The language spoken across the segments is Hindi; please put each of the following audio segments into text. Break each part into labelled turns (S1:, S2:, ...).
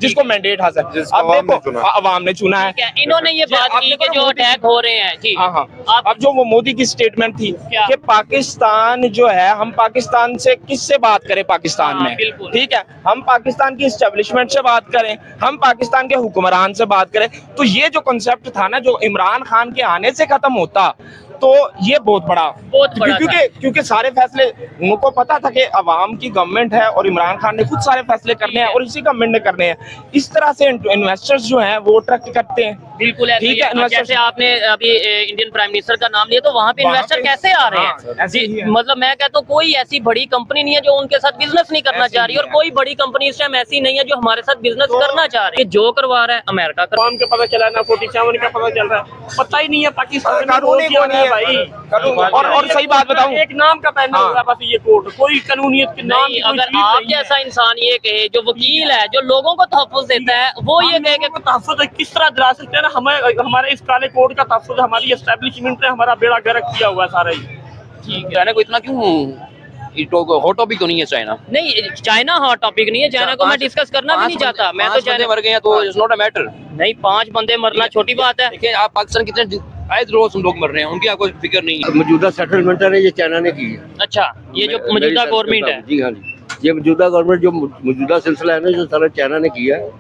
S1: जिसको मैंडेट हासिल, अब देखो अवाम ने चुना है।
S2: इन्होंने ये बात की कि जो अटैक हो रहे हैं जी,
S1: हाँ हाँ, अब जो वो मोदी की स्टेटमेंट थी कि पाकिस्तान जो है, हम पाकिस्तान से किससे बात करें पाकिस्तान में, ठीक है, हम पाकिस्तान की एस्टेब्लिशमेंट से बात करें, हम पाकिस्तान के हुक्मरान से बात करें, तो ये जो कॉन्सेप्ट था ना, जो इमरान खान के आने से खत्म होता, तो ये बहुत बड़ा क्योंकि सारे फैसले उनको पता था कि अवाम की गवर्नमेंट है और इमरान खान ने खुद सारे फैसले करने हैं और इसी गवर्नमेंट ने करने हैं। इस तरह से इन्वेस्टर्स जो हैं वो अट्रैक्ट करते हैं।
S2: बिल्कुल ठीक है, जैसे आपने अभी इंडियन प्राइम मिनिस्टर का नाम लिया, तो वहाँ पे इन्वेस्टर कैसे आ रहे हैं? मतलब मैं कहता हूँ कोई ऐसी बड़ी कंपनी नहीं है जो उनके साथ बिजनेस नहीं करना चाह रही, और कोई बड़ी कंपनी इस टाइम ऐसी नहीं है जो हमारे साथ बिजनेस करना चाह रही है। जो करवा रहा है अमेरिका का पता चला ना, 47 का पता चल रहा है, पता ही नहीं है पाकिस्तान में भाई।
S1: और सही बात बताऊं,
S2: एक नाम का पहले होगा बस ये कोर्ट, कोई कानूनियत के नाम। अगर आप जैसा इंसान ये कहे, जो वकील है, जो लोगों को तहफ़्फ़ुज़ देता है, वो ये कहे कि तहफ़्फ़ुज़ किस तरह दिला सकते हैं ना, हमें हमारे इस काले कोर्ट का तहफ़्फ़ुज़ हमारी एस्टेब्लिशमेंट ने हमारा बेड़ा गर्क किया हुआ है सारा ही। ठीक है, चाइना को इतना क्यों हॉट टॉपिक तो नहीं है? चाइना नहीं, चाइना हॉट टॉपिक नहीं है, चाइना को मैं डिस्कस करना भी नहीं चाहता। मैं तो चाइना मर गए तो इट्स नॉट अ मैटर। नहीं, 5 बंदे मरना छोटी बात है। देखिए आप पाकिस्तान कितने आयत रोज हम लोग मर रहे हैं, उनकी आपको फिक्र नहीं है।
S3: मौजूदा सेटलमेंट है ये चाइना ने की है।
S2: अच्छा, ये जो मौजूदा गवर्नमेंट है?
S3: जी हाँ जी, ये मौजूदा गवर्नमेंट जो मौजूदा सिलसिला है ना, जो सारा चाइना ने किया है।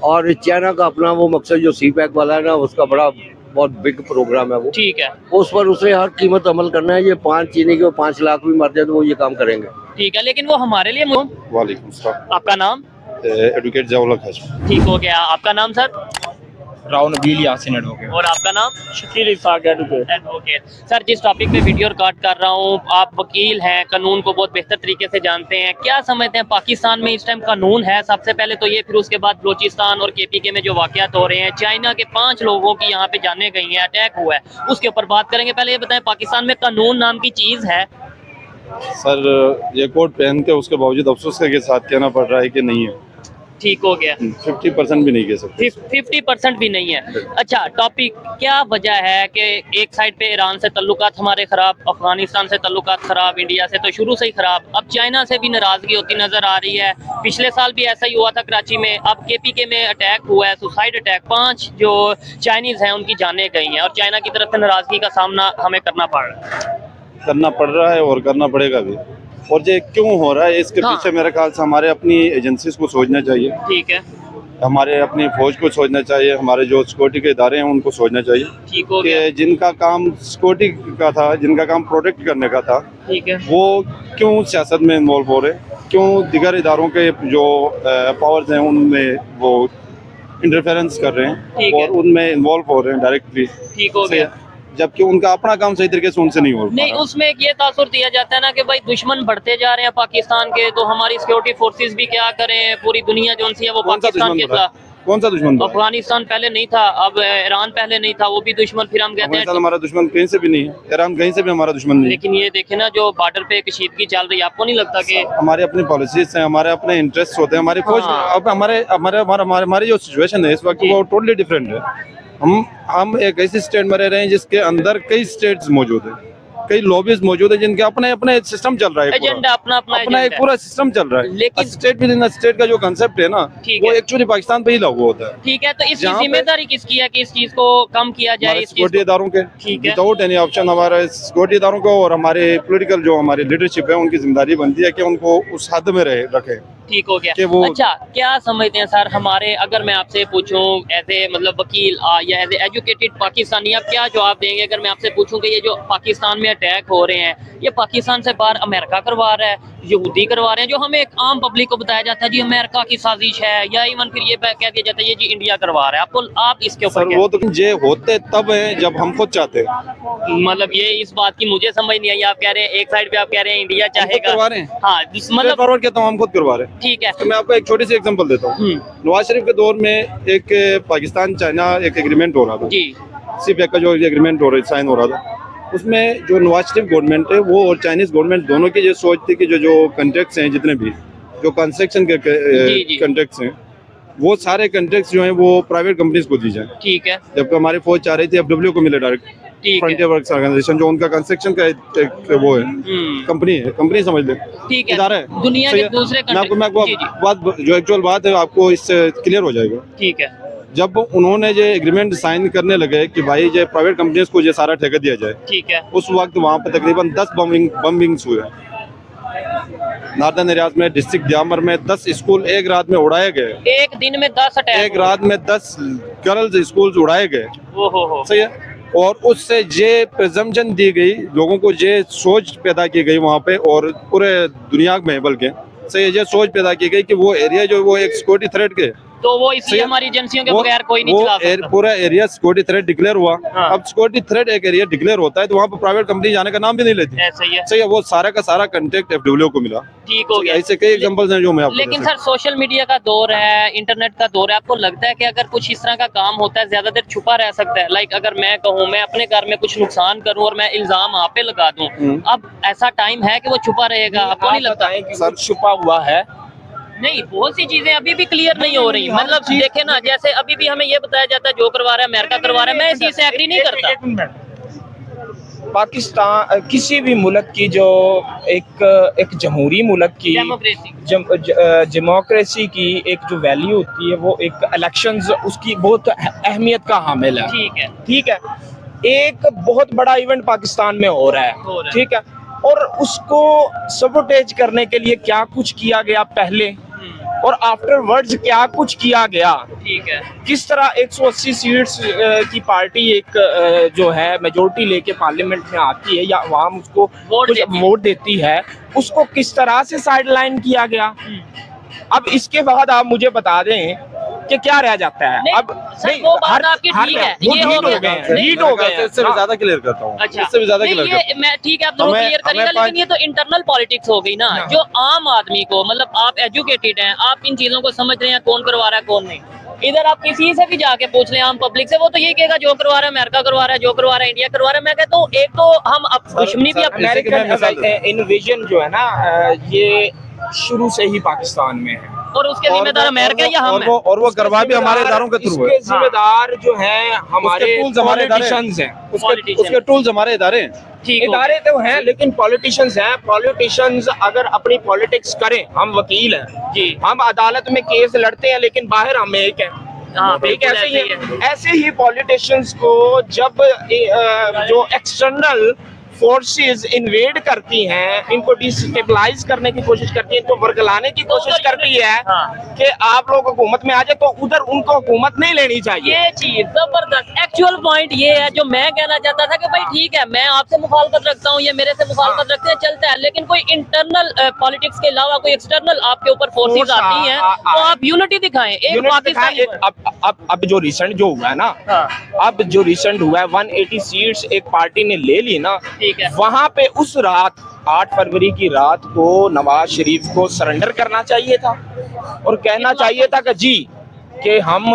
S3: और चाइना का अपना वो मकसद जो सी पैक वाला है ना, उसका बड़ा बहुत बिग प्रोग्राम है वो।
S2: ठीक है,
S3: उस पर उसे हर कीमत अमल करना है। ये 5 चीनी के 5 लाख भी मर जाए तो वो ये काम करेंगे।
S2: ठीक है, लेकिन वो हमारे लिए।
S4: वालेकुम सलाम।
S2: आपका नाम?
S4: एडवोकेट जवाहर खान।
S2: ठीक हो गया। आपका नाम सर?
S1: राव नबील यासिन एडवोकेट।
S2: और आपका नाम? शकील इसाक एडवोकेट। सर, जिस टॉपिक पे वीडियो रिकॉर्ड कर रहा हूँ, आप वकील हैं, कानून को बहुत बेहतर तरीके से जानते हैं, क्या समझते हैं पाकिस्तान में इस टाइम कानून है? सबसे पहले तो ये, फिर उसके बाद बलोचिस्तान और KPK में जो वाक़यात हो रहे हैं, चाइना के 5 लोगों की यहाँ पे जाने गई हैं, अटैक हुआ है, उसके ऊपर बात करेंगे। पहले ये बताएं, पाकिस्तान में कानून नाम की चीज़ है?
S4: सर, ये कोट पहनते उसके बावजूद अफसोस के साथ कहना पड़ रहा है कि नहीं है।
S2: ठीक हो गया।
S4: 50% भी नहीं कह सकते।
S2: 50% भी नहीं है। अच्छा, टॉपिक क्या वजह है कि एक साइड पे ईरान से तल्लुकात हमारे ख़राब, अफगानिस्तान से तल्लुकात ख़राब, इंडिया से तो शुरू से ही ख़राब, अब चाइना से भी नाराज़गी होती नज़र आ रही है। पिछले साल भी ऐसा ही हुआ था कराची में, अब KPK में अटैक हुआ है, सुसाइड अटैक, 5 जो चाइनीज़ हैं उनकी जानें गई हैं, और चाइना की तरफ से नाराज़गी का सामना हमें करना पड़ रहा है और करना पड़ेगा भी। और ये क्यों हो रहा है, इसके पीछे मेरे ख्याल से हमारे अपनी एजेंसीज को सोचना चाहिए। ठीक है,
S4: हमारे अपनी फौज को सोचना चाहिए, हमारे जो सिक्योरिटी के इदारे हैं उनको सोचना चाहिए।
S2: ठीक हो गया।
S4: कि जिनका काम सिक्योरिटी का था, जिनका काम प्रोटेक्ट करने का था,
S2: ठीक है,
S4: वो क्यों सियासत में इन्वॉल्व हो रहे, क्यों दिगर इदारों के जो पावर्स हैं उनमें वो इंटरफेरेंस कर रहे हैं और उनमें इन्वॉल्व हो रहे हैं डायरेक्टली।
S2: ठीक हो गया,
S4: जबकि उनका अपना काम सही तरीके से उनसे नहीं हो रहा।
S2: नहीं, उसमें एक ये तासुर दिया जाता है ना कि भाई दुश्मन बढ़ते जा रहे हैं पाकिस्तान के, तो हमारी सिक्योरिटी फोर्सेस भी क्या करें, पूरी दुनिया जो है वो पाकिस्तान के खिलाफ।
S4: कौन सा दुश्मन?
S2: अफगानिस्तान पहले नहीं था, अब ईरान पहले नहीं था, वो भी दुश्मन, फिर हम कहते हैं
S4: हमारा दुश्मन कहीं से भी नहीं है, ईरान कहीं से भी हमारा दुश्मन नहीं।
S2: लेकिन ये देखे ना, जो बॉर्डर पे कशीदगी चल रही है, आपको नहीं लगता कि
S4: हमारे अपनी पॉलिसीज हैं, हमारे अपने इंटरेस्ट होते हैं, हमारी फौज अब हमारी जो सिचुएशन है इस वक्त वो टोटली डिफरेंट है। हम एक ऐसी स्टेट में रह रहे हैं जिसके अंदर कई स्टेट्स मौजूद हैं, कई लॉबीज मौजूद है, जिनके अपने अपने सिस्टम चल रहा है,
S2: एजेंडा अपना
S4: एक पूरा सिस्टम चल रहा है। लेकिन स्टेट विद इन स्टेट का जो कंसेप्ट है ना, वो एक्चुअली पाकिस्तान पे ही लागू होता है।
S2: ठीक है, तो इसकी जिम्मेदारी किसकी है कि इस चीज को कम किया जाए?
S4: सिक्योरिटी इदारों के, विदाउट एनी ऑप्शन हमारे सिक्योरिटी इदारों को और हमारे पॉलिटिकल जो हमारी लीडरशिप है उनकी जिम्मेदारी बनती है कि उनको उस हद में रखे।
S2: ठीक हो गया। अच्छा, क्या समझते हैं सर, हमारे, अगर मैं आपसे पूछूं एज ए मतलब वकील या एज ए एजुकेटेड पाकिस्तानी, आप क्या जवाब देंगे अगर मैं आपसे पूछूं कि ये जो पाकिस्तान में अटैक हो रहे हैं, ये पाकिस्तान से बाहर अमेरिका करवा रहा है, यहूदी करवा रहे हैं, जो हमें एक आम पब्लिक को बताया जाता है जी अमेरिका की साजिश है, या इवन फिर ये कह दिया जाता है ये जी इंडिया करवा रहा है? आप इसके ऊपर
S4: वो तो ये होते तब है जब हम खुद चाहते हैं।
S2: मतलब ये इस बात की मुझे समझ नहीं आई। आप कह रहे हैं एक साइड पे, आप कह रहे हैं इंडिया चाहेगा,
S4: करवा रहे हैं,
S2: हाँ, मतलब
S4: फॉरवर्ड कहता हूँ हम खुद करवा रहे हैं।
S2: ठीक है,
S4: तो मैं आपको एक छोटी सी एग्जांपल देता हूँ। नवाज शरीफ के दौर में एक पाकिस्तान चाइना एक एग्रीमेंट हो रहा था जी, CPEC का जो एग्रीमेंट हो रहा साइन हो रहा था, उसमें जो नवाज शरीफ गवर्नमेंट है वो और चाइनीज गवर्नमेंट दोनों की ये सोच थी कि जो कॉन्ट्रैक्ट्स हैं, जितने भी जो कंस्ट्रक्शन के कॉन्ट्रैक्ट्स हैं, वो सारे कॉन्ट्रैक्ट्स जो हैं वो प्राइवेट कंपनीज को दी जाए।
S2: ठीक है,
S4: जबकि हमारी फौज चाह रही थी FW को मिले डायरेक्ट।
S2: है।
S4: फ्रंटियर वर्क्स ऑर्गेनाइजेशन, जो उनका कंस्ट्रक्शन का एक वो है, कंपनी समझ ले,
S2: ठीक है,
S4: इदारा है
S2: दुनिया
S4: सही
S2: के
S4: है?
S2: दूसरे
S4: मैं आपको
S2: जी, जी।
S4: बात जो एक्चुअल बात है आपको इससे क्लियर हो जाएगा।
S2: ठीक है,
S4: जब उन्होंने जो एग्रीमेंट साइन करने लगे कि भाई जो प्राइवेट कंपनीज को ये सारा ठेका दिया जाए,
S2: ठीक है,
S4: उस वक्त वहाँ पे तकरीबन 10 बम्बिंग्स हुए नॉर्दर्न एरियाज में। डिस्ट्रिक्ट जामर में 10 स्कूल एक रात में उड़ाए गए,
S2: एक दिन में 10 अटैक,
S4: एक रात में 10 गर्ल्स स्कूल्स उड़ाए गए,
S2: हो
S4: सही है। और उससे ये प्रिजम्पशन दी गई, लोगों को ये सोच पैदा की गई वहाँ पे और पूरे दुनिया में, बल्कि सही है, ये सोच पैदा की गई कि वो एरिया जो वो एक सिक्योरिटी थ्रेट के,
S2: तो वो इसलिए हमारी एजेंसियों के बगैर कोई नहीं चला सकता।
S4: पूरा एरिया सिक्योरिटी थ्रेट डिक्लेयर हुआ।
S2: हाँ।
S4: अब सिक्योरिटी थ्रेट एक एरिया डिक्लेयर होता है तो वहाँ पर प्राइवेट कंपनी जाने का नाम भी नहीं लेती,
S2: ऐसा ही है,
S4: सही है। वो सारा का सारा कंटेक्ट एफडब्ल्यू को मिला।
S2: ठीक हो गया।
S4: ऐसे कई एग्जांपल्स हैं जो मैं आपको
S2: लेकिन
S4: दे
S2: सर सोशल मीडिया का दौर है, इंटरनेट का दौर है, आपको लगता है कि अगर कुछ इस तरह का काम होता है ज्यादा देर छुपा रह सकता है? लाइक अगर मैं कहूँ मैं अपने घर में कुछ नुकसान करूँ और मैं इल्जाम आप पे लगा दूं, अब ऐसा टाइम है कि वो छुपा रहेगा? आपको नहीं लगता
S1: है कि सर छुपा हुआ है?
S2: नहीं, बहुत सी चीजें अभी भी क्लियर नहीं हो रही। मतलब देखे ना, जैसे अभी भी हमें ये बताया जाता है जो करवा रहा है अमेरिका करवा रहा है, मैं इस चीज से एग्री नहीं करता।
S1: पाकिस्तान किसी भी मुल्क की जो एक जमहूरी मुल्क की डेमोक्रेसी की एक जो वैल्यू होती है, वो एक इलेक्शंस उसकी बहुत अहमियत का हामिल है।
S2: ठीक है,
S1: ठीक है। एक बहुत बड़ा इवेंट पाकिस्तान में हो रहा है, ठीक है, और उसको सबोटेज करने के लिए क्या कुछ किया गया पहले और आफ्टरवर्ड्स क्या कुछ किया गया,
S2: ठीक है,
S1: किस तरह 180 सीट्स की पार्टी एक जो है मेजोरिटी लेके पार्लियामेंट में आती है या अवाम उसको वोट देती है, उसको किस तरह से साइडलाइन किया गया। अब इसके बाद आप मुझे बता दें कि क्या रह जाता है। अब
S2: नहीं, वो बात आपकी ठीक है, ये हो गया,
S1: हीट हो गए।
S4: इससे भी ज्यादा क्लियर करता हूँ।
S2: अच्छा,
S4: इससे भी ज्यादा क्लियर
S2: ये मैं ठीक है, आप दोनों क्लियर करिएगा, लेकिन ये तो इंटरनल पॉलिटिक्स हो गई ना, जो आम आदमी को, मतलब आप एजुकेटेड हैं, आप इन चीजों को समझ रहे हैं कौन करवा रहा है कौन नहीं। इधर आप किसी से भी जाके पूछ लें आम पब्लिक से, वो तो यही कहेगा जो करवा रहा है अमेरिका करवा रहा है, जो करवा रहा है इंडिया करवा रहा है। मैं कहता हूँ एक तो हम अब दुश्मनी भी
S1: अमेरिकन इन्वेजन जो है ना, ये शुरू से ही पाकिस्तान में है
S2: और उसके जिम्मेदार अमेरिका या हम हैं।
S4: और वो करवा भी हमारे इदारों के थ्रू है।
S1: जिम्मेदार जो हैं हमारे पॉलिटिशियंस हैं,
S4: उसके टूल्स हमारे इदारे हैं।
S1: इदारे तो हैं, लेकिन पॉलिटिशियंस हैं। पॉलिटिशियंस अगर अपनी पॉलिटिक्स करें, हम वकील हैं जी, हम अदालत में केस लड़ते हैं, लेकिन बाहर हम एक हैं। ठीक है, ऐसे ही पॉलिटिशियंस को जब जो एक्सटर्नल फोर्सेस इन्वेड करती हैं, इनको डिस्टेबलाइज करने की कोशिश करती है, तो वर्गलाने की कोशिश करती है कि आप लोग हुकूमत में आ जाए, तो उधर उनको हुकूमत नहीं लेनी चाहिए।
S2: ये चीज जबरदस्त एक्चुअल पॉइंट ये है जो मैं कहना चाहता था कि भाई ठीक है, मैं आपसे मुखालफत रखता हूँ, ये मेरे से मुखालफत रखते हैं, चलता है, लेकिन कोई इंटरनल पॉलिटिक्स के अलावा कोई एक्सटर्नल आपके ऊपर फोर्सेस आती हैं, तो आप यूनिटी दिखाएं। एक पाकिस्तान
S1: अब जो रिसेंट जो हुआ है ना, अब जो रिसेंट हुआ है 180 सीट्स एक पार्टी ने ले ली ना, वहां पे उस रात 8 फरवरी की रात को नवाज शरीफ को सरेंडर करना चाहिए था और कहना चाहिए था कि जी कि हम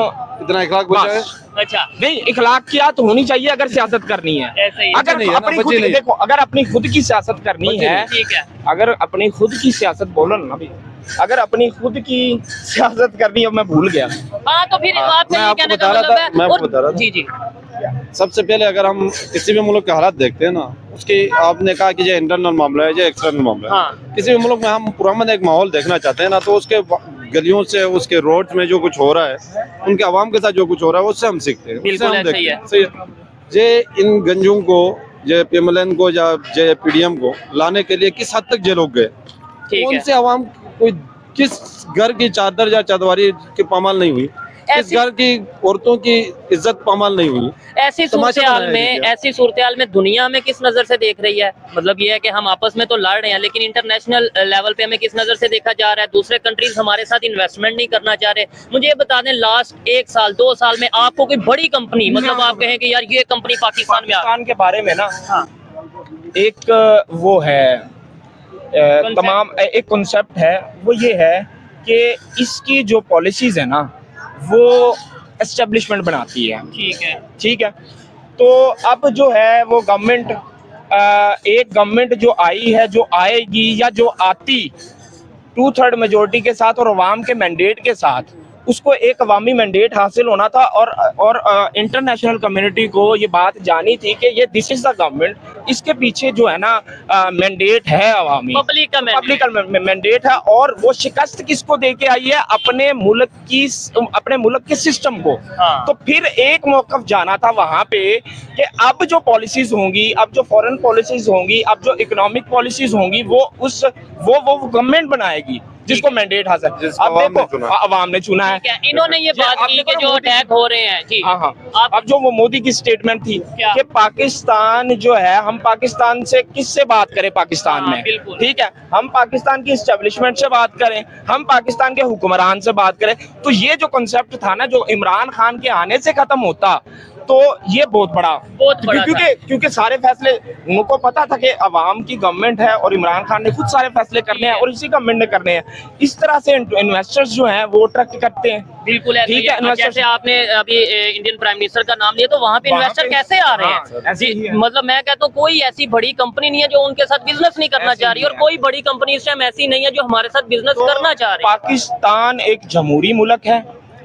S4: इतना इखलाक बचा है।
S2: अच्छा
S1: नहीं, इखलाकियात होनी चाहिए अगर सियासत करनी है। अगर अपनी खुद देखो, अगर अपनी खुद की सियासत करनी है,
S2: ठीक है,
S1: अगर अपनी खुद की सियासत बोलो ना भाई, अगर अपनी खुद की सियासत करनी है, मैं भूल गया।
S2: हाँ तो फिर आप कहने का मतलब है। जी जी,
S4: सबसे पहले अगर हम किसी भी मुल्क के हालात देखते हैं ना, उसकी आपने कहा कि ये इंटरनल मामला है, ये एक्सटर्नल मामला है।
S2: हाँ।
S4: किसी भी मुल्क में हम पुरअमन एक माहौल देखना चाहते हैं ना, तो उसके गलियों से, उसके रोड में जो कुछ हो रहा है, उनके आवाम के साथ जो कुछ हो रहा है, उससे हम सीखते हैं, उससे हम देखते हैं। सही है। जे इन गंजों को, जे PMLN को या जे PDM को लाने के लिए किस हद तक जे लोग गए, उनसे आवाम कोई किस घर की चादर या चादवारी की पामाल नहीं हुई, इस घर की औरतों की इज्जत पामाल नहीं हुई।
S2: ऐसी सूरत-ए-हाल में दुनिया में किस नजर से देख रही है? मतलब ये है कि हम आपस में तो लड़ रहे हैं, लेकिन इंटरनेशनल लेवल पे हमें किस नजर से देखा जा रहा है? दूसरे कंट्रीज हमारे साथ इन्वेस्टमेंट नहीं करना चाह रहे। मुझे ये बता दें, लास्ट 1 साल 2 साल में आपको कोई बड़ी कंपनी, मतलब आप कहें कि यार ये कंपनी पाकिस्तान
S1: के बारे में ना, एक वो है तमाम एक कॉन्सेप्ट है, वो ये है कि इसकी जो पॉलिसीज है ना, वो एस्टेब्लिशमेंट बनाती है। ठीक है। तो अब जो है वो गवर्नमेंट, एक गवर्नमेंट जो आई है, जो आएगी या जो आती 2/3 मेजोरिटी के साथ और अवाम के मैंडेट के साथ, उसको एक अवामी मैंडेट हासिल होना था और इंटरनेशनल कम्युनिटी को ये बात जानी थी कि ये दिस इज द गवर्नमेंट, इसके पीछे जो है ना मैंडेट है अवामी,
S2: पब्लिक का
S1: मैंडेट है, और वो शिकस्त किसको दे के आई है? अपने मुल्क के सिस्टम को।
S2: हाँ।
S1: तो फिर एक मौकफ जाना था वहां पे कि अब जो पॉलिसीज होंगी, अब जो फॉरेन पॉलिसीज होंगी, अब जो इकोनॉमिक पॉलिसीज होंगी, वो गवर्नमेंट बनाएगी जिसको मैंडेट हासिल।
S4: जिसको
S1: अब
S4: अवाम ने
S1: देखो
S4: चुना है।
S1: अवाम ने चुना है।
S2: क्या इन्होंने ये बात
S1: आप
S2: की
S1: देखो
S2: कि
S1: ना
S2: जो
S1: मोदी-
S2: अटैक हो रहे हैं जी।
S1: हाँ हाँ।
S2: आप
S1: अब जो वो मोदी की स्टेटमेंट थी
S2: क्या?
S1: कि पाकिस्तान जो है, हम पाकिस्तान से किससे बात करें पाकिस्तान
S2: हाँ,
S1: में,
S2: बिल्कुल।
S1: ठीक है, हम पाकिस्तान की एस्टेब्लिशमेंट से बात करें, हम पाकिस्तान के हुक्मरान से बात करें, तो ये जो कॉन्सेप्ट था ना, जो इमरान खान के आने से खत्म होता, तो ये बहुत बड़ा क्योंकि सारे फैसले उनको पता था कि अवाम की गवर्नमेंट है और इमरान खान ने खुद सारे फैसले करने हैं और इसी गवर्नमेंट ने करने हैं। इस तरह से इन्वेस्टर्स जो हैं वो अट्रैक्ट करते हैं।
S2: बिल्कुल ऐसे
S1: ठीक
S2: ही
S1: है,
S2: है।
S1: इन्वेस्टर
S2: जैसे आपने अभी इंडियन प्राइम मिनिस्टर का नाम लिया, तो वहाँ पे
S1: वहाँ
S2: इन्वेस्टर
S1: पे-
S2: कैसे आ रहे
S1: हाँ,
S2: हैं
S1: ऐसे ही
S2: जी।
S1: है।
S2: मतलब मैं कहता हूँ कोई ऐसी बड़ी कंपनी नहीं है जो उनके साथ बिजनेस नहीं करना
S1: ऐसे
S2: चाह
S1: ही
S2: रही, और
S1: है।
S2: कोई बड़ी कंपनी इस टाइम ऐसी नहीं है जो हमारे साथ बिजनेस
S1: तो
S2: करना चाह रही है।
S1: पाकिस्तान एक जमहूरी मुल्क है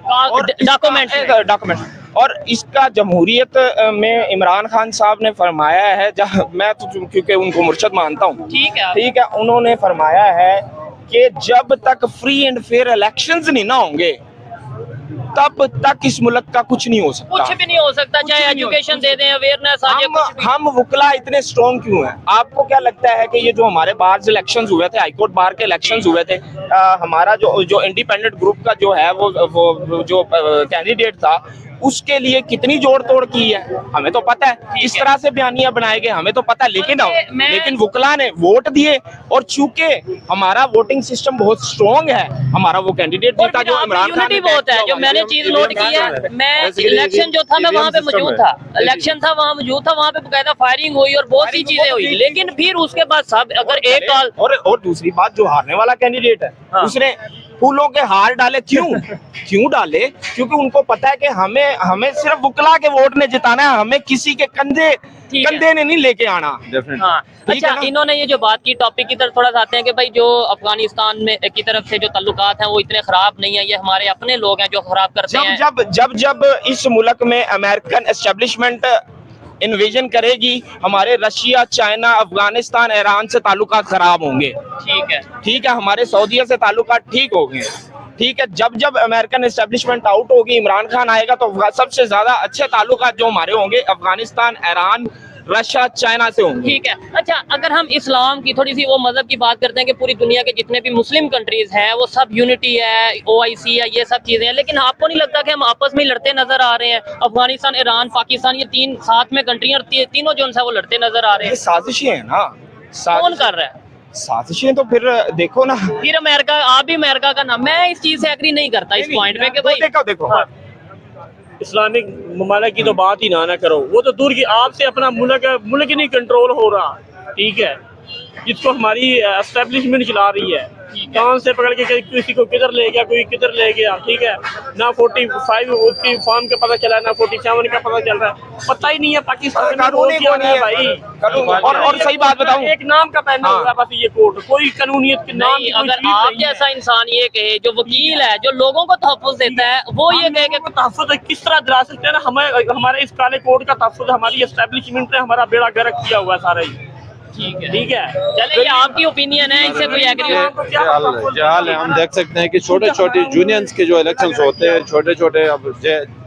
S1: और डॉक्यूमेंट, और इसका जमहूरियत में इमरान खान साहब ने फरमाया है, मैं तो क्योंकि उनको मुर्शद मानता हूँ,
S2: ठीक है।
S1: ठीक है, उन्होंने फरमाया है कि जब तक फ्री एंड फेयर इलेक्शंस नहीं ना होंगे तब तक इस मुल्क का कुछ नहीं हो सकता।
S2: कुछ भी नहीं हो सकता, चाहे
S1: भी नहीं हो
S2: एजुकेशन दे दें, अवेयरनेस आ जाए, कुछ भी।
S1: हम वुकला इतने स्ट्रॉन्ग क्यों हैं? आपको क्या लगता है कि ये जो हमारे बार इलेक्शंस हुए थे, हाईकोर्ट बार के इलेक्शंस हुए थे, हमारा जो इंडिपेंडेंट ग्रुप का जो है वो जो कैंडिडेट था, उसके लिए कितनी जोड़ तोड़ की है हमें तो पता है, इस तरह से बयानियां बनाए गए हमें तो पता है, लेकिन वुकला ने वोट दिए, और चूंकि हमारा वोटिंग सिस्टम बहुत स्ट्रॉन्ग है, हमारा वो कैंडिडेट जीता जो इमरान खान ने
S2: बहुत है। जो मैंने चीज नोट की है, मैं इलेक्शन जो था मैं वहाँ पे मौजूद था, इलेक्शन था वहाँ मौजूद था, वहाँ पे बकायदा फायरिंग हुई और बहुत सी चीजें हुई, लेकिन फिर उसके बाद सब अगर एक साल
S1: और दूसरी बात, जो हारने वाला कैंडिडेट है उसने फूलों के हार डाले, क्यों डाले? क्योंकि उनको पता है कि हमें सिर्फ वुकला के वोट ने जिताना है, हमें किसी के कंधे ने नहीं लेके आना।
S2: हाँ। अच्छा, इन्होंने ये जो बात की, टॉपिक की तरफ थोड़ा सा आते हैं कि भाई जो अफगानिस्तान में की तरफ से जो ताल्लुकात हैं वो इतने खराब नहीं है, ये हमारे अपने लोग हैं जो खराब करते हैं।
S1: जब इस मुल्क में अमेरिकन एस्टेब्लिशमेंट इन्वेजन करेगी, हमारे रशिया, चाइना, अफगानिस्तान, ईरान से ताल्लुकात खराब होंगे। ठीक है, हमारे सऊदीया से ताल्लुकात ठीक हो गए। ठीक है, जब अमेरिकन एस्टेब्लिशमेंट आउट होगी, इमरान खान आएगा, तो सबसे ज्यादा अच्छे ताल्लुकात जो हमारे होंगे अफगानिस्तान, ईरान, रशिया, चाइना से होंगे।
S2: ठीक है। अच्छा, अगर हम इस्लाम की थोड़ी सी वो मजहब की बात करते हैं कि पूरी दुनिया के जितने भी मुस्लिम कंट्रीज हैं वो सब यूनिटी है, OIC है, ये सब चीजें हैं, लेकिन आपको नहीं लगता कि हम आपस में लड़ते नजर आ रहे हैं? अफगानिस्तान, ईरान, पाकिस्तान, ये तीन साथ में कंट्रियां, तीनों जो है वो लड़ते नजर आ रहे हैं।
S1: साजिशें है ना,
S2: कौन कर रहा है
S1: साजिशें? तो फिर देखो ना,
S2: फिर अमेरिका, आप भी अमेरिका का नाम, मैं इस चीज से एग्री नहीं करता इस पॉइंट पे कि भाई
S1: देखो
S2: हाँ।
S5: इस्लामिक ममालिक की तो बात ही ना करो, वो तो दूर की, आपसे अपना मुल्क ही नहीं कंट्रोल हो रहा, ठीक है, जिसको हमारी एस्टेब्लिशमेंट चला रही है, कान से पकड़ के किसी को किधर ले गया, कोई किधर ले गया, ठीक है ना। 45 उसकी फॉर्म का पता चला, ना 47 का पता चल रहा है, पता ही नहीं है पाकिस्तान में
S1: कानूनी
S5: क्या
S1: नहीं है
S5: भाई।
S1: और सही बात बताऊं,
S5: एक नाम का पहना हुआ है बस ये कोर्ट, कोई कानूनियत के नाम की कोई
S2: अगर
S5: चीज
S2: आप
S5: नहीं है।
S2: जैसा इंसान ये कहे, जो वकील है, जो लोगों को तहफ़्फ़ुज़ देता है, वो ये कहे कि
S5: तहफ़्फ़ुज़ किस तरह दिला सकते हैं ना, हमें हमारे इस काले कोर्ट का तहफ़्फ़ुज़ हमारी एस्टेब्लिशमेंट ने हमारा बेड़ा गर्क किया हुआ है सारा ही। ठीक है,
S2: चले, ये आपकी ओपिनियन है, इससे कोई एग्री
S4: ये हाल है। हम देख सकते हैं कि छोटे छोटे यूनियंस के जो इलेक्शंस होते हैं, छोटे छोटे अब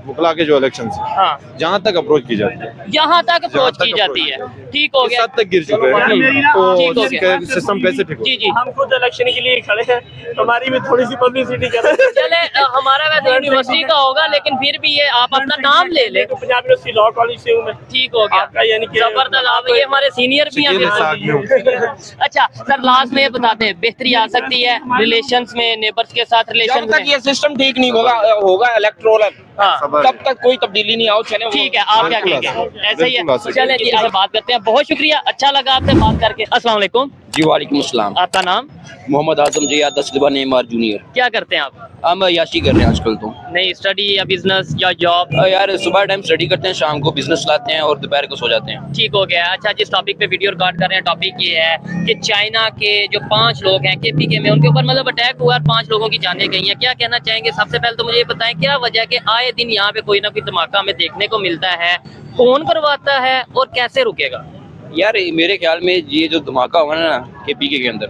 S4: वुकला के जो इलेक्शंस
S2: हाँ,
S4: जहाँ तक अप्रोच की जाती है,
S2: यहाँ तक अप्रोच की जाती है, ठीक हो
S4: इस
S2: गया
S4: हद तक गिर चुके हैं,
S2: ठीक
S4: तो
S2: हो गया।
S4: सिस्टम कैसे ठीक
S2: जी
S4: हो?
S2: जी।
S5: हम खुद इलेक्शन के लिए खड़े हैं, हमारी भी थोड़ी सी पब्लिसिटी करें।
S2: चले, हमारा वैसे यूनिवर्सिटी का होगा, लेकिन फिर भी ये आप अपना नाम ले ले,
S5: तो पंजाब यूनिवर्सिटी लॉ कॉलेज से हूँ मैं।
S2: ठीक हो गया,
S5: आपका यानी कि
S2: जबरदस्त। आप ये हमारे सीनियर भी
S4: शकील इसाक में हूँ।
S2: हैं। अच्छा सर, लास्ट में ये बताते हैं, बेहतरी आ सकती है रिलेशंस में, नेबर्स के साथ रिलेशन
S1: जब तक
S2: में?
S1: ये सिस्टम ठीक नहीं होगा इलेक्ट्रोल,
S2: हाँ,
S1: तब तक कोई तब्दीली नहीं आओ। चले,
S2: ठीक है, आप क्या
S4: बिल्कुल
S2: कहेंगे?
S4: आ सकती है।
S2: ऐसा ही है।
S4: बिल्कुल आ सकती है।
S2: चले जी, आगे बात करते हैं। बहुत शुक्रिया, अच्छा लगा आपसे बात करके। अस्सलाम वालेकुम।
S6: जी वालेकुम अस्सलाम।
S2: आपका नाम?
S6: मोहम्मद आजम जी याद सिल्वा नेमार जूनियर।
S2: क्या करते हैं आप?
S6: हम याशी कर रहे हैं आजकल तो।
S2: नहीं, स्टडी या बिजनेस या जॉब?
S6: यार सुबह टाइम स्टडी करते हैं, शाम को बिजनेस लाते हैं और दोपहर को सो जाते हैं।
S2: ठीक हो गया। अच्छा, जिस टॉपिक पे वीडियो रिकॉर्ड कर रहे हैं, टॉपिक ये है कि चाइना के जो 5 लोग हैं KPK में, उनके ऊपर मतलब अटैक हुआ और 5 लोगों की जानें गई हैं। क्या कहना चाहेंगे? सबसे पहले तो मुझे ये बताएं, क्या वजह कि आए दिन यहाँ पे कोई ना कोई धमाका हमें देखने को मिलता है, कौन करवाता है और कैसे रुकेगा?
S6: यार मेरे ख्याल में ये जो धमाका हुआ ना KPK के अंदर,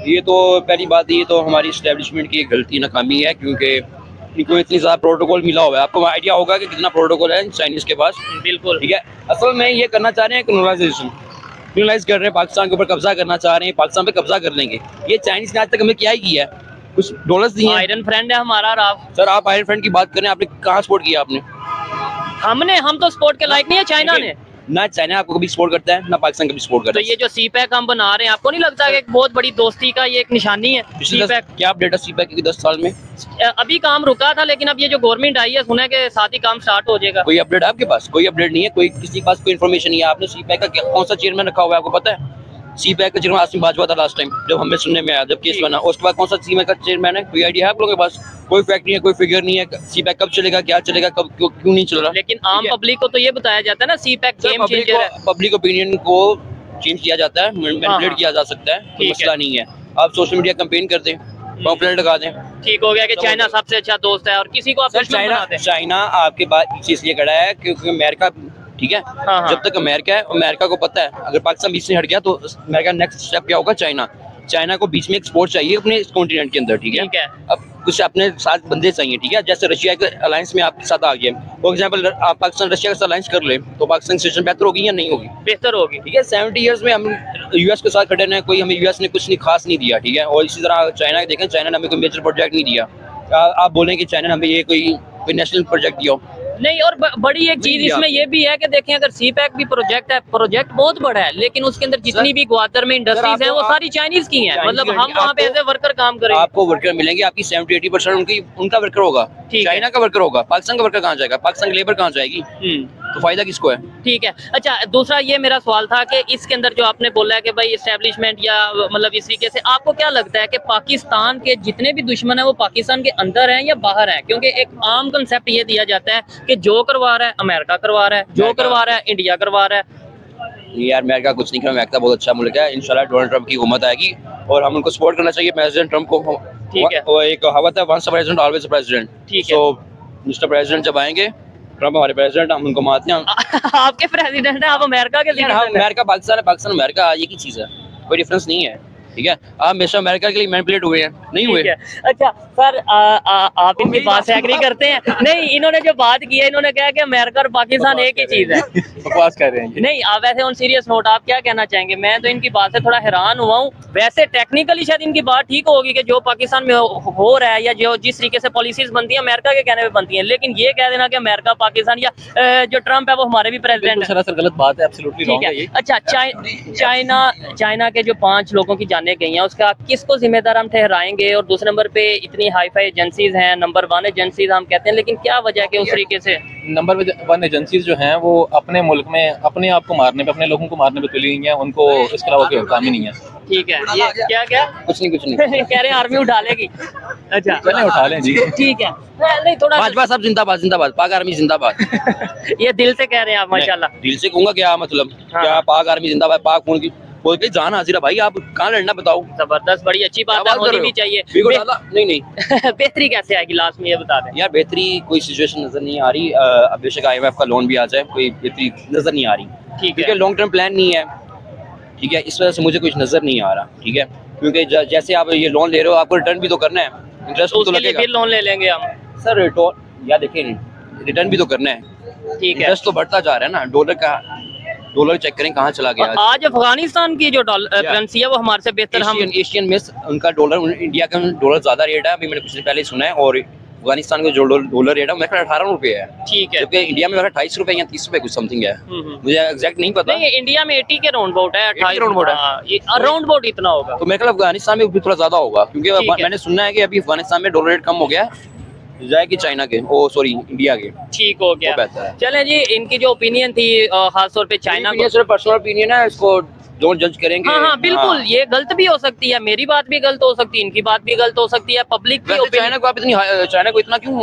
S6: ये तो पहली बात ये तो हमारी इस्टेब्लिशमेंट की गलती नाकामी है, क्योंकि इनको इतनी ज़्यादा प्रोटोकॉल मिला हुआ है। आपको आइडिया होगा कि कितना प्रोटोकॉल है चाइनीज़ के पास।
S2: बिल्कुल।
S6: ठीक है, असल में ये करना चाह रहे हैं कॉलोनाइजेशन कर रहे हैं, पाकिस्तान के ऊपर कब्जा करना चाह रहे हैं, पाकिस्तान पे कब्जा कर लेंगे। ये चाइनीज़ ने आज तक हमें क्या ही किया है? कुछ डॉलर्स दिए हैं।
S2: आयरन फ्रेंड है हमारा। और आप
S6: सर, आप आयरन फ्रेंड की बात करें, आपने कहाँ सपोर्ट किया? आपने
S2: हम तो सपोर्ट के लायक नहीं है। चाइना ने
S6: ना चाइना आपको कभी सपोर्ट करता है ना पाकिस्तान कभी सपोर्ट करता
S2: तो
S6: है।
S2: ये जो CPEC हम बना रहे हैं, आपको नहीं लगता कि एक बहुत बड़ी दोस्ती का ये एक निशानी है? CPEC
S6: क्या अपडेट है CPEC की 10 साल में?
S2: अभी काम रुका था, लेकिन अब ये जो गवर्नमेंट आई है, सुना है कि साथ ही काम स्टार्ट हो जाएगा।
S6: कोई अपडेट है आपके पास? कोई अपडेट नहीं है, कोई किसी के पास कोई इन्फॉर्मेशन नहीं है। आपने CPEC का कौन सा चेयरमैन रखा हुआ है, आपको पता है? CPEC का चेयरमैन आसिम बाजवा था लास्ट टाइम जब हमें सुनने में आया, जब केस बना। उसके बाद कौन सा CPEC का चेयरमैन है? कोई आइडिया है आप लोगों के पास? कोई फैक्ट नहीं है, कोई फिगर नहीं है। CPEC कब चलेगा, क्या चलेगा, कब क्यों नहीं चल रहा?
S2: लेकिन आम पब्लिक को तो ये बताया जाता है ना, CPEC गेम चेंजर है।
S6: पब्लिक ओपिनियन को चेंज किया जाता है, मैनिपुलेट किया जा सकता है, कोई मसला नहीं है। आप सोशल मीडिया कैंपेन कर दें, पॉपुलर लगा दें।
S2: ठीक हो गया कि चाइना सबसे अच्छा दोस्त है और किसी को आप दुश्मन बना दें।
S6: चाइना आपके बाद पीछे इसलिए खड़ा है क्योंकि अमेरिका, ठीक है, जब तक अमेरिका है, अमेरिका को पता है अगर पाकिस्तान बीच से हट गया तो अमेरिका नेक्स्ट स्टेप क्या होगा? चाइना को बीच में एक सपोर्ट चाहिए अपने इस कॉन्टिनेंट के अंदर। ठीक है, अब कुछ अपने साथ बंदे चाहिए। ठीक है, जैसे रशिया के अलायंस में आपके साथ आ गया, फॉर एग्जांपल आप पाकिस्तान रशिया के साथ अलायंस कर ले तो पाकिस्तान सिचुएशन बेहतर होगी या नहीं होगी?
S2: बेहतर होगी।
S6: ठीक है, 70 इयर्स में हम US के साथ खड़े हैं, कोई हमें US ने कुछ नहीं खास नहीं दिया। ठीक है, और इसी तरह चाइना देखें, चाइना ने हमें कोई मेजर प्रोजेक्ट नहीं दिया। आप बोलें कि चाइना ने हमें ये कोई नेशनल प्रोजेक्ट दिया
S2: नहीं। और बड़ी एक चीज इसमें ये भी है कि देखें, अगर CPEC भी प्रोजेक्ट है, प्रोजेक्ट बहुत बड़ा है, लेकिन उसके अंदर जितनी भी ग्वादर में इंडस्ट्रीज हैं वो सारी चाइनीज की हैं। मतलब हम वहाँ पे एज ए वर्कर काम करेंगे।
S6: आपको वर्कर मिलेंगे, आपकी 70-80% उनका वर्कर होगा, चाइना का वर्कर होगा। पाकिस्तान का वर्कर कहाँ जाएगा? पाकिस्तान की लेबर कहाँ जाएगी? तो फायदा किसको है?
S2: ठीक है। अच्छा, दूसरा ये मेरा सवाल था कि इसके अंदर जो आपने बोला है कि भाई इस्टेब्लिशमेंट या मतलब इस तरीके से, आपको क्या लगता है कि पाकिस्तान के जितने भी दुश्मन है वो पाकिस्तान के अंदर हैं या बाहर हैं? क्योंकि एक आम कंसेप्ट ये दिया जाता है कि जो करवा रहा है अमेरिका करवा रहा है, जो करवा रहा है इंडिया करवा रहा है।
S6: यार अमेरिका कुछ नहीं कर, अमेरिका बहुत अच्छा मुल्क है। इंशाल्लाह डोनाल्ड ट्रंप की हुकूमत आएगी और हम उनको सपोर्ट करना चाहिए, प्रेसिडेंट ट्रंप को।
S2: ठीक है,
S6: वो एक कहावत है, once a president always a president.
S2: ठीक है।
S6: सो मिस्टर प्रेसिडेंट जब आएंगे, ट्रंप हमारे प्रेसिडेंट, हम उनको मानते हैं।
S2: आपके प्रेसिडेंट है, आप अमेरिका के
S6: यार हम अमेरिका पाकिस्तान है, पाकिस्तान अमेरिका एक ही चीज है, कोई डिफरेंस नहीं है। ठीक है, आप हमेशा अमेरिका के लिए मैनिपुलेट हुए हैं, नहीं हुए।
S2: अच्छा सर, आप इनकी बात से एग्री करते हैं? नहीं, इन्होंने जो बात की है, इन्होंने कहा कि अमेरिका और पाकिस्तान एक ही चीज है।
S5: बकवास कर रहे हैं।
S2: नहीं, आप वैसे ऑन सीरियस नोट आप क्या कहना चाहेंगे? मैं तो इनकी बात से थोड़ा हैरान हुआ हूँ। वैसे टेक्निकली शायद इनकी बात ठीक होगी कि जो पाकिस्तान में हो रहा है या जो जिस तरीके से पॉलिसीज बनती है अमेरिका के कहने पे बनती है, लेकिन ये कह देना कि अमेरिका पाकिस्तान या जो ट्रंप है वो हमारे भी प्रेसिडेंट है,
S5: सरासर गलत बात है, एब्सोल्युटली रॉन्ग है ये।
S2: अच्छा, चाइना के जो 5 लोगों की जानें गई हैं, उसका किसको जिम्मेदार हम ठहराएंगे? और दूसरे नंबर पे इतनी हाई फाई एजेंसीज हैं, नंबर 1 एजेंसीज हम कहते हैं, लेकिन क्या वजह है कि उस तरीके से
S5: नंबर 1 एजेंसीज जो हैं वो अपने मुल्क में अपने आप को मारने पे, अपने लोगों को मारने पे तुली हुई हैं, उनको इसके अलावा कोई काम ही नहीं है।
S2: ठीक है, ये क्या
S6: कुछ नहीं
S2: कह रहे हैं आर्मी उठा लेगी। अच्छा,
S5: चलें उठा लें जी।
S2: ठीक है, नहीं थोड़ा
S6: भाजपा साहब जिंदाबाद, जिंदाबाद, पाक आर्मी जिंदाबाद।
S2: ये दिल से कह रहे हैं आप, माशाल्लाह।
S6: दिल से कहूंगा क्या मतलब? क्या पाक आर्मी जिंदाबाद, पाक खून की कोई भी जान हाजिर है भाई। आप कहाँ लड़ना बताओ?
S2: जबरदस्त, बड़ी अच्छी बात है, होनी भी चाहिए।
S6: नहीं
S2: बेहतरी कैसे आएगी लास्ट में ये बता दें
S6: यार। बेहतरी कोई सिचुएशन नजर नहीं आ रही। अब बेशक IMF का लोन भी आ जाए, कोई बेहतरी नजर नहीं आ रही।
S2: ठीक है,
S6: क्योंकि लॉन्ग टर्म प्लान नहीं है। ठीक है, इस वजह से मुझे कुछ नजर नहीं आ रहा। ठीक है, क्योंकि जैसे आप ये लोन ले रहे हो, आपको रिटर्न भी तो करना है, इंटरेस्ट तो लगेगा।
S2: फिर लोन ले लेंगे हम
S6: सर, यार देखिए, रिटर्न भी तो करना है।
S2: ठीक है,
S6: इंटरेस्ट तो बढ़ता जा रहा है ना। डॉलर चेक करें कहाँ चला गया।
S2: आज अफगानिस्तान की जो करेंसी है वो हमारे से बेहतर, हम
S6: एशियन में उनका डॉलर, इंडिया का डॉलर ज्यादा रेट है, अभी मैंने कुछ दिन पहले सुना है। और अफगानिस्तान का जो डॉलर रेट है मेरे 18 रुपए है।
S2: ठीक है,
S6: जबकि इंडिया में 28 रुपए या 30 रुपए कुछ समथिंग है, मुझे एग्जैक्ट नहीं पता।
S2: नहीं, इंडिया में 80 के राउंड अबाउट है, 28
S6: राउंड अबाउट
S2: है, राउंड अबाउट इतना होगा।
S6: तो मेरे ख्याल अफगानिस्तान में भी थोड़ा ज्यादा होगा, क्योंकि मैंने सुना है कि अभी अफगानिस्तान में डॉलर रेट कम हो गया है, जाएगी चाइना के, ओ सॉरी इंडिया के।
S2: ठीक हो गया। चलें जी, इनकी जो ओपिनियन थी खास तौर पे चाइना को,
S6: सिर्फ पर्सनल ओपिनियन है, इसको डोंट जज करेंगे।
S2: हाँ बिल्कुल, ये गलत भी हो सकती है, मेरी बात भी गलत हो सकती है, इनकी बात भी गलत हो सकती है, पब्लिक भी
S6: वैसे चाइना को आप इतनी चाइना को इतना क्यों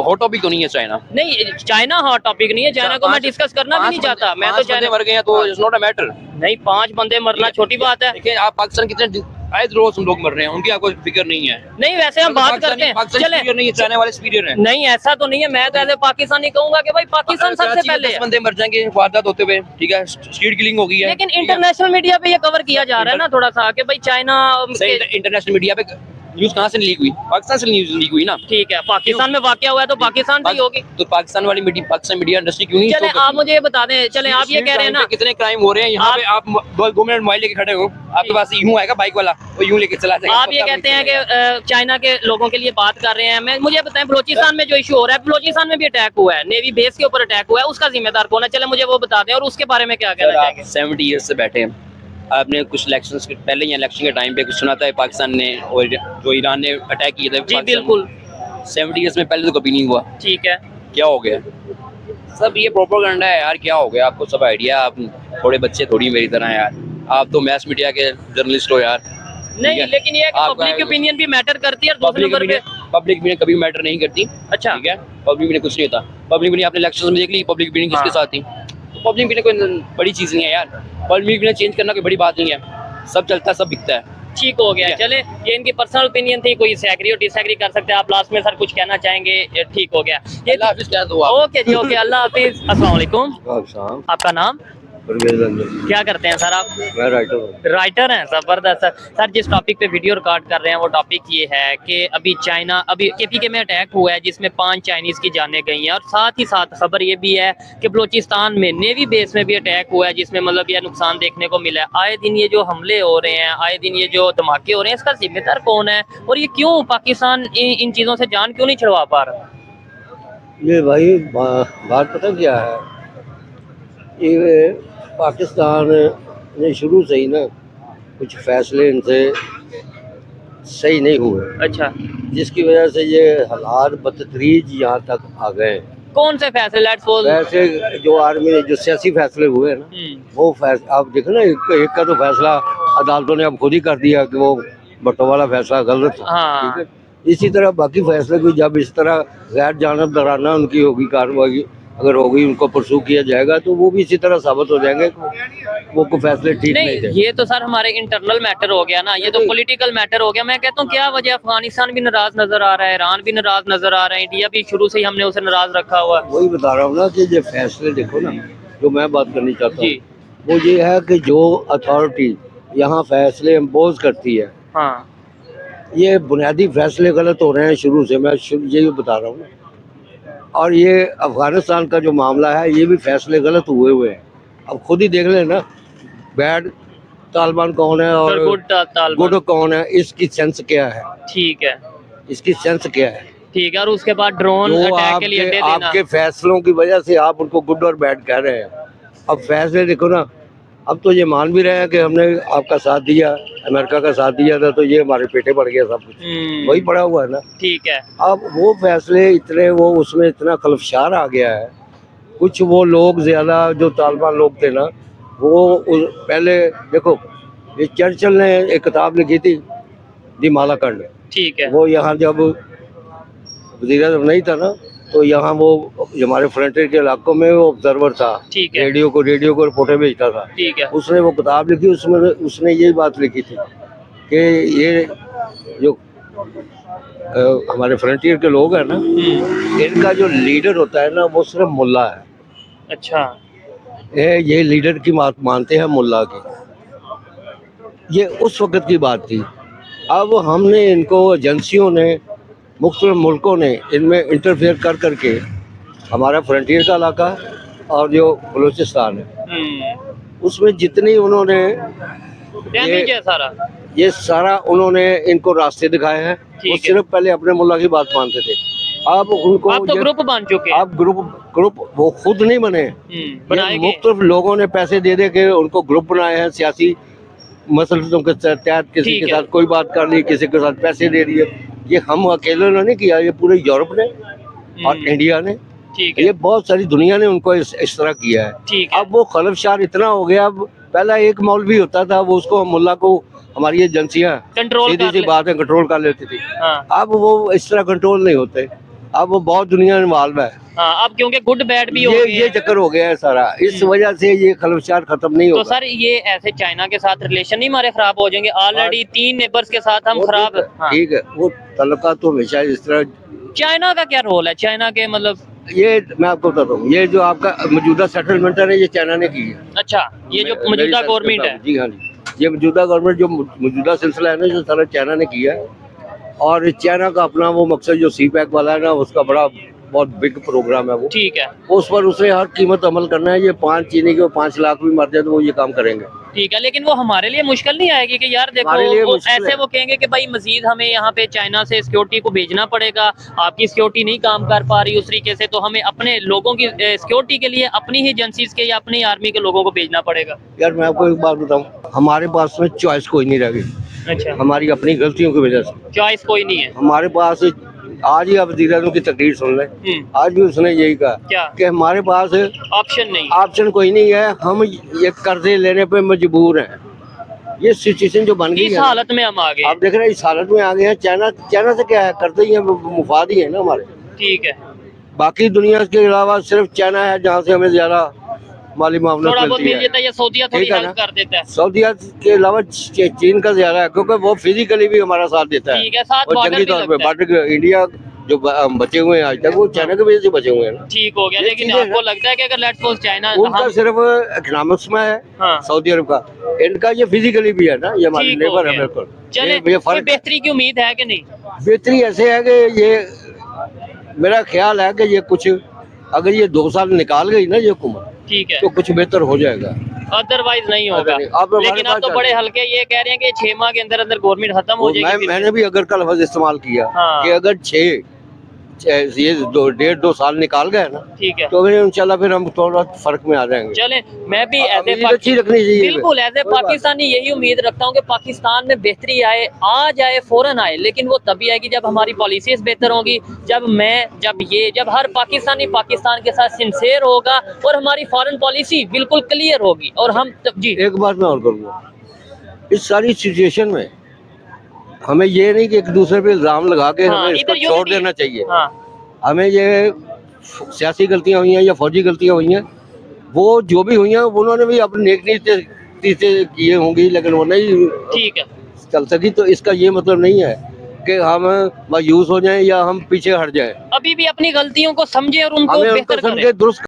S6: हॉट टॉपिक तो नहीं है चाइना।
S2: नहीं, चाइना हॉट टॉपिक नहीं है, चाइना को मैं डिस्कस करना भी नहीं चाहता। मैं तो चाइना
S6: मर गए हैं तो इट्स नॉट अ मैटर।
S2: नहीं, 5 बंदे मरना छोटी बात है।
S6: देखिए आप पाकिस्तान कितने आए रोज हम लोग मर रहे हैं, उनकी आपको फिक्र नहीं है।
S2: नहीं, वैसे हम बात करते हैं, चले
S6: नहीं है, चाइना वाले सुपीरियर हैं।
S2: नहीं ऐसा तो नहीं है, मैं तो ऐसे पाकिस्तानी कहूंगा कि भाई पाकिस्तान सबसे पहले है।
S6: 10 बंदे मर जाएंगे वारदात होते हुए, ठीक है, स्ट्रीट किलिंग हो गई है।
S2: लेकिन इंटरनेशनल मीडिया पे ये कवर किया जा रहा है ना थोड़ा सा कि भाई चाइना
S6: इंटरनेशनल मीडिया पे न्यूज कहाँ से लीक हुई? पाकिस्तान से न्यूज लीक हुई ना।
S2: ठीक है, पाकिस्तान में वाकया हुआ है तो पाकिस्तान से ही होगी।
S6: तो पाकिस्तान वाली मीडिया, पाकिस्तान मीडिया इंडस्ट्री क्यों नहीं?
S2: चले आप मुझे ये बता दें, चले आप ये कह रहे हैं ना
S6: कितने क्राइम हो रहे हैं यहाँ पे, आप 2 मिनट मोबाइल लेके खड़े हो, आपके पास यूं आएगा बाइक वाला, वो यूं लेके चला जाएगा।
S2: आप ये कहते हैं कि चाइना के लोगों के लिए बात कर रहे हैं। मैं मुझे बताएं, बलोचिस्तान में जो इशू हो रहा है, बलोचिस्तान में भी अटैक हुआ है, नेवी बेस के ऊपर अटैक हुआ है, उसका जिम्मेदार कौन है? चले मुझे वो बता दें और उसके बारे में क्या कहना चाहेंगे?
S6: 70 ईयर्स से बैठे हैं, आपने कुछ इलेक्शंस के पहले या इलेक्शन के टाइम पे कुछ सुना था पाकिस्तान ने और जो ईरान ने अटैक किया था?
S2: जी बिल्कुल,
S6: 70 ईयर्स में पहले तो कभी नहीं हुआ।
S2: ठीक है,
S6: क्या हो गया? सब ये प्रोपेगेंडा है यार, क्या हो गया? आपको सब आइडिया, आप थोड़े बच्चे थोड़ी मेरी तरह यार, आप तो मैस मीडिया के जर्नलिस्ट हो यार।
S2: नहीं लेकिन ये पब्लिक ओपिनियन भी मैटर करती है। और दूसरे नंबर पे
S6: पब्लिक ओपिनियन कभी मैटर नहीं करती।
S2: अच्छा,
S6: ठीक है, पब्लिक ओपिनियन कुछ नहीं होता। पब्लिक ओपिनियन आपने इलेक्शंस में देख ली, पब्लिक ओपिनियन किसके साथ थी? तो पब्लिक ओपिनियन कोई बड़ी चीज नहीं है यार, पब्लिक ओपिनियन चेंज करना कोई बड़ी बात नहीं है, सब चलता है, सब बिकता है।
S2: ठीक हो गया। चले, ये इनकी पर्सनल ओपिनियन थी, कोई एग्री और डिसएग्री कर सकते हैं। आप लास्ट में सर कुछ कहना चाहेंगे? ये ठीक हो गया, ये
S6: अल्लाह हाफिज़ कह दो आप।
S2: ओके जी, ओके, अल्लाह हाफिज, अस्सलाम वालेकुम। आपका नाम क्या करते हैं सर आप?
S3: मैं राइटर हूँ।
S2: राइटर हैं, जबरदस्त सर। सर जिस टॉपिक पे वीडियो रिकॉर्ड कर रहे हैं वो टॉपिक ये है कि अभी चाइना, अभी केपीके में अटैक हुआ है जिसमें 5 चाइनीज की जानें गई हैं, और साथ ही साथ खबर ये भी है कि बलूचिस्तान में नेवी बेस में भी अटैक हुआ है जिसमें मतलब ये नुकसान देखने को मिला है। आए दिन ये जो हमले हो रहे हैं, आए दिन ये जो धमाके हो रहे हैं, इसका जिम्मेदार कौन है और ये क्यों पाकिस्तान इन चीज़ों से जान क्यों नहीं छुड़वा पा रहा?
S3: ये भाई बात पता क्या है, ये पाकिस्तान ने शुरू से ही ना कुछ फैसले इनसे सही नहीं हुए।
S2: अच्छा,
S3: जिसकी वजह से ये हालात बदतरीज यहाँ तक आ गए हैं।
S2: कौन से फैसले? लेट्स सपोज
S3: वैसे जो आर्मी ने जो सियासी फैसले हुए ना, वो फैसला आप देखो ना, एक का तो फैसला अदालतों ने अब खुद ही कर दिया कि वो भट्टो वाला फैसला गलत था।
S2: हाँ।
S3: ठीक है, इसी तरह बाकी फैसले भी जब इस तरह गैर जानबदाराना उनकी होगी कार्रवाई, अगर होगी, उनको परसू किया जाएगा तो वो भी इसी तरह साबित हो जाएंगे वो को फैसले ठीक नहीं थे।
S2: ये तो सर हमारे इंटरनल मैटर हो गया ना, ये तो पॉलिटिकल मैटर हो गया। मैं कहता हूँ क्या वजह, अफगानिस्तान भी नाराज नजर आ रहा है, ईरान भी नाराज नजर आ रहा है, इंडिया भी शुरू से ही हमने उसे नाराज रखा हुआ है।
S3: वही बता रहा हूँ ना कि ये फैसले देखो ना, जो मैं बात करनी चाहता हूँ वो ये है कि जो अथॉरिटी यहाँ फैसले इम्पोज करती है,
S2: हाँ,
S3: ये बुनियादी फैसले गलत हो रहे हैं शुरू से, मैं यही बता रहा हूँ ना। और ये अफगानिस्तान का जो मामला है, ये भी फैसले गलत हुए हैं। अब खुद ही देख लेना, बैड तालिबान कौन है और गुड कौन है, इसकी सेंस क्या है?
S2: ठीक है,
S3: इसकी सेंस क्या है?
S2: ठीक है। और उसके बाद ड्रोन अटैक के लिए अड्डे देना।
S3: आपके फैसलों की वजह से आप उनको गुड और बैड कह रहे हैं। अब फैसले देखो ना, अब तो ये मान भी रहे हैं कि हमने आपका साथ दिया, अमेरिका का साथ दिया था, तो ये हमारे पेटे पड़ गया सब कुछ, वही पड़ा हुआ है ना।
S2: ठीक है।
S3: अब वो फैसले इतने, वो उसमें इतना खलफशार आ गया है। कुछ वो लोग ज्यादा जो तालिबान लोग थे ना, वो पहले देखो, ये चर्चिल ने एक किताब लिखी थी, दी मालाकंड।
S2: ठीक है।
S3: वो यहाँ जब वज़ीर-ए-आज़म नहीं था ना, तो यहाँ वो हमारे फ्रंटियर के इलाकों में वो ऑब्जर्वर था।
S2: ठीक है।
S3: रेडियो को रिपोर्टें भेजता था।
S2: ठीक है।
S3: उसने वो किताब लिखी, उसमें उसने ये बात लिखी थी कि ये जो हमारे फ्रंटियर के लोग हैं ना, इनका जो लीडर होता है ना, वो सिर्फ मुल्ला है।
S2: अच्छा,
S3: ये लीडर की बात मानते हैं मुल्ला की। ये उस वक्त की बात थी। अब हमने इनको, एजेंसियों ने, मुख्तलिफ मुल्कों ने इनमें इंटरफेयर कर करके हमारा फ्रंटियर का इलाका और जो बलूचिस्तान है, उसमें जितनी उन्होंने ये सारा उन्होंने इनको रास्ते दिखाए हैं। वो सिर्फ पहले अपने मुल्ला की बात मानते थे, अब उनको
S2: आप तो ग्रुप बन चुके हैं।
S3: अब ग्रुप वो खुद नहीं बने, मुख्तलिफ लोगों ने पैसे दे के उनको ग्रुप बनाए हैं, सियासी मसलों के तहत किसी के साथ कोई बात कर ली, किसी के साथ पैसे दे दिए। ये हम अकेले ने नहीं किया, ये पूरे यूरोप ने और इंडिया ने, ये बहुत सारी दुनिया ने उनको इस तरह किया है। अब वो खलफशार इतना हो गया, अब पहला एक मौलवी होता था, वो उसको मुल्ला को हमारी एजेंसियां
S2: कंट्रोल
S3: सीधी
S2: कर
S3: सी
S2: ले।
S3: बात है कंट्रोल कर लेती थी।
S2: हाँ
S3: अब वो इस तरह कंट्रोल नहीं होते, अब वो बहुत दुनिया इन्वॉल्व है।
S2: हाँ, अब क्योंकि गुड बैड भी हो गए
S3: ये
S2: हैं।
S3: चक्कर हो गया है सारा, इस वजह से ये खलबशार खत्म नहीं
S2: तो
S3: होगा।
S2: सर ये ऐसे चाइना के साथ रिलेशन नहीं हमारे खराब हो जाएंगे? ऑलरेडी 3 नेबर्स के साथ हम
S3: वो
S2: खराब। हाँ।
S3: ठीक है, वो तलका तो हमेशा इस तरह।
S2: चाइना का क्या रोल है? चाइना के मतलब
S3: ये मैं आपको बताता हूँ, ये जो आपका मौजूदा सेटलमेंट है ये चाइना ने की है।
S2: अच्छा, ये जो
S3: मेरी
S2: मौजूदा
S3: सर्च
S2: गवर्नमेंट
S3: करता
S2: है।
S3: हूँ। जी हाँ जी, ये मौजूदा गवर्नमेंट जो मौजूदा सिलसिला है ना, जो सारा चाइना ने किया है। और चाइना का अपना वो मकसद जो सी पैक वाला है ना, उसका बड़ा बहुत बिग प्रोग्राम है वो।
S2: ठीक है,
S3: उस पर उसे हर कीमत अमल करना है। ये 5 चीनी के 5 लाख भी मर जाए तो वो ये काम करेंगे।
S2: ठीक है, लेकिन वो हमारे लिए मुश्किल नहीं आएगी कि यार देखो
S3: हमारे लिए
S2: वो
S3: मुश्किल
S2: ऐसे
S3: है।
S2: वो कहेंगे कि भाई मजीद हमें यहाँ पे चाइना से सिक्योरिटी को भेजना पड़ेगा, आपकी सिक्योरिटी नहीं काम कर पा रही उस तरीके से, तो हमें अपने लोगों की सिक्योरिटी के लिए अपनी ही एजेंसीज के या अपनी आर्मी के लोगों को भेजना पड़ेगा।
S3: यार मैं आपको एक बात बताऊँ, हमारे पास में चॉइस कोई नहीं रह गई,
S2: अच्छा,
S3: हमारी अपनी गलतियों की वजह से।
S2: चॉइस कोई नहीं है।
S3: हमारे पास आज ही आप वज़ीर आज़म की तकरीर सुन लें, आज भी उसने यही कहा
S2: क्या?
S3: कि हमारे पास
S2: ऑप्शन नहीं।
S3: ऑप्शन कोई नहीं है, हम ये कर्जे लेने पे मजबूर हैं। ये सिचुएशन जो बन गई
S2: इस
S3: है ना,
S2: हालत में हम आ गए।
S3: आप देख रहे हैं इस हालत में आ गए हैं। चाइना से क्या है, कर्जे ही है, मुफाद ही है ना हमारे।
S2: ठीक है,
S3: बाकी दुनिया के अलावा सिर्फ चाइना है जहाँ से हमें ज्यादा माली मामला
S2: थोड़ा बहुत
S3: मिलती
S2: मिल जाता
S3: है।
S2: है या सऊदीया थोड़ी
S3: ठीक है
S2: हेल्प
S3: ना?
S2: कर देता है।
S3: सऊदीया के अलावा चीन का ज्यादा है, क्योंकि वो फिजिकली भी हमारा साथ देता है।
S2: ठीक है, साथ
S3: और
S2: बॉर्डर
S3: जंगी
S2: भी
S3: तौर पे
S2: लगता है।
S3: बॉर्डर इंडिया जो बचे हुए हैं आज तक, वो चाइना की वजह से बचे हुए हैं ना।
S2: ठीक हो गया,
S3: ये
S2: लेकिन
S3: चीजें
S2: आपको
S3: हैं।
S2: लगता है कि अगर लेट्स सपोज चाइना
S3: उनका सिर्फ इकोनॉमिक्स में है
S2: हाँ।
S3: सऊदी अरब का, इनका ये फिजिकली भी है ना, ये हमारे
S2: ठीक हो
S3: नेबर है
S2: गया।
S3: बिल्कुल।
S2: चले,
S3: ये
S2: कोई
S3: फर्क
S2: बेहतरी की उम्मीद है कि नहीं?
S3: बेहतरी ऐसे है कि ये मेरा ख्याल है कि ये कुछ अगर ये 2 साल निकाल गई ना ये हुकूमत,
S2: ठीक है,
S3: तो कुछ बेहतर हो जाएगा।
S2: अदरवाइज नहीं होगा।
S3: अब हमारे
S2: लेकिन आप
S3: पास
S2: तो बड़े हल्के ये कह रहे हैं कि 6 माह के अंदर अंदर गवर्नमेंट खत्म हो जाएगी।
S3: मैंने भी अगर का लफ्ज इस्तेमाल किया
S2: हाँ।
S3: कि अगर 1.5-2 साल निकाल गए ना,
S2: ठीक है,
S3: तो फिर इंशाल्लाह फिर हम थोड़ा फर्क में आ जाएंगे।
S2: चले, मैं भी
S3: उम्मीद अच्छी रखनी चाहिए।
S2: बिल्कुल ऐसे
S3: कोई बात
S2: पाकिस्तानी यही उम्मीद रखता हूँ कि पाकिस्तान में बेहतरी आए, आ जाए, फौरन आए, लेकिन वो तभी आएगी जब हमारी पॉलिसीज बेहतर होंगी, जब हर पाकिस्तानी पाकिस्तान के साथ सिंसेयर होगा और हमारी फॉरेन पॉलिसी बिल्कुल क्लियर होगी। और हम जी
S3: एक बात मैं और करूँगा, इस सारी सिचुएशन में हमें ये नहीं कि एक दूसरे पे इल्जाम लगा के
S2: हाँ,
S3: हमें इसको
S2: इधर
S3: छोड़
S2: unity
S3: देना चाहिए।
S2: हाँ,
S3: हमें ये सियासी गलतियां हुई हैं या फौजी गलतियां हुई हैं, वो जो भी हुई हैं उन्होंने भी अपनी नेक नीयत किए होंगी, लेकिन वो नहीं
S2: ठीक है,
S3: चल सकी। तो इसका ये मतलब नहीं है कि हम मायूस हो जाएं या हम पीछे हट जाएं।
S2: अभी भी अपनी गलतियों को समझे और उनको
S3: हमें
S2: बेहतर
S3: उनको
S2: करें।
S3: समझे दुरुस्त